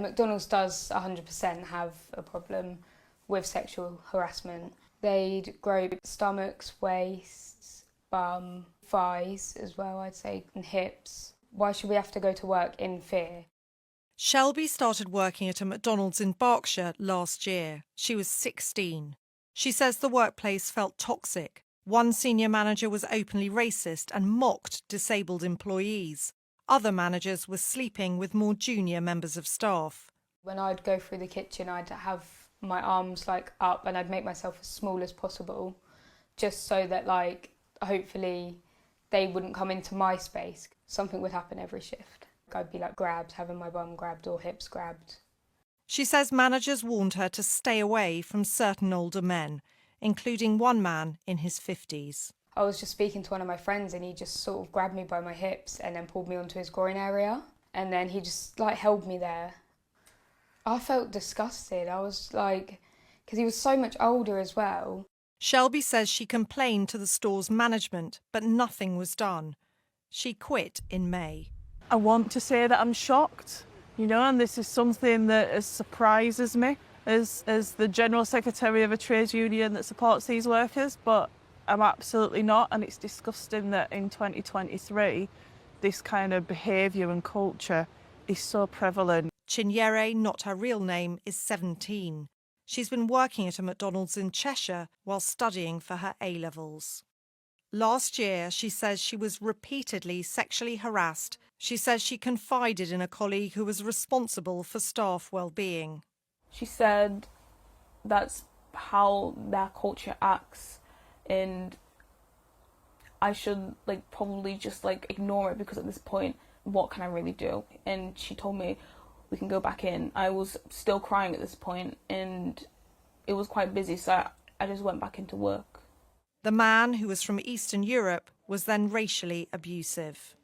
McDonald's does 100% have a problem with sexual harassment. They'd grow stomachs, waists, bum, thighs as well, I'd say, and hips. Why should we have to go to work in fear? Shelby started working at a McDonald's in Berkshire last year. She was 16. She says the workplace felt toxic. One senior manager was openly racist and mocked disabled employees. Other managers were sleeping with more junior members of staff. When I'd go through the kitchen, I'd have my arms up and I'd make myself as small as possible, just so that hopefully they wouldn't come into my space. Something would happen every shift. I'd be grabbed, having my bum grabbed or hips grabbed. She says managers warned her to stay away from certain older men, including one man in his 50s. I was just speaking to one of my friends and he just sort of grabbed me by my hips and then pulled me onto his groin area, and then he just held me there. I felt disgusted. I was because he was so much older as well. Shelby says she complained to the store's management, but nothing was done. She quit in May. I want to say that I'm shocked, and this is something that surprises me as the General Secretary of a trade union that supports these workers, but I'm absolutely not, and it's disgusting that in 2023 this kind of behaviour and culture is so prevalent. Chinyere, not her real name, is 17. She's been working at a McDonald's in Cheshire while studying for her A-levels. Last year, she says she was repeatedly sexually harassed. She says she confided in a colleague who was responsible for staff well-being. She said that's how their culture acts, and I should probably just ignore it, because at this point, what can I really do? And she told me we can go back in. I was still crying at this point and it was quite busy, so I just went back into work. The man, who was from Eastern Europe, was then racially abusive.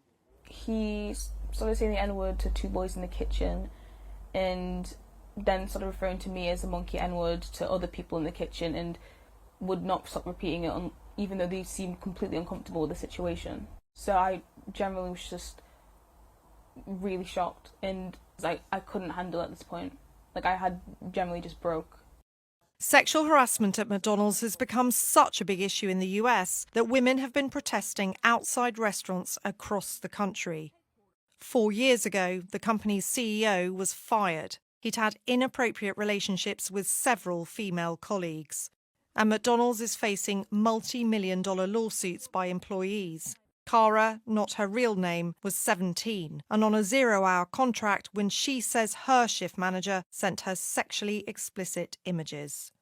He started saying the N-word to two boys in the kitchen, and then started referring to me as a monkey N-word to other people in the kitchen, and would not stop repeating it even though they seemed completely uncomfortable with the situation. So I generally was just really shocked, and I couldn't handle it at this point. I had generally just broke. Sexual harassment at McDonald's has become such a big issue in the US that women have been protesting outside restaurants across the country. 4 years ago, the company's CEO was fired. He'd had inappropriate relationships with several female colleagues. And McDonald's is facing multi-million-dollar lawsuits by employees. Cara, not her real name, was 17 and on a 0-hour contract when she says her shift manager sent her sexually explicit images.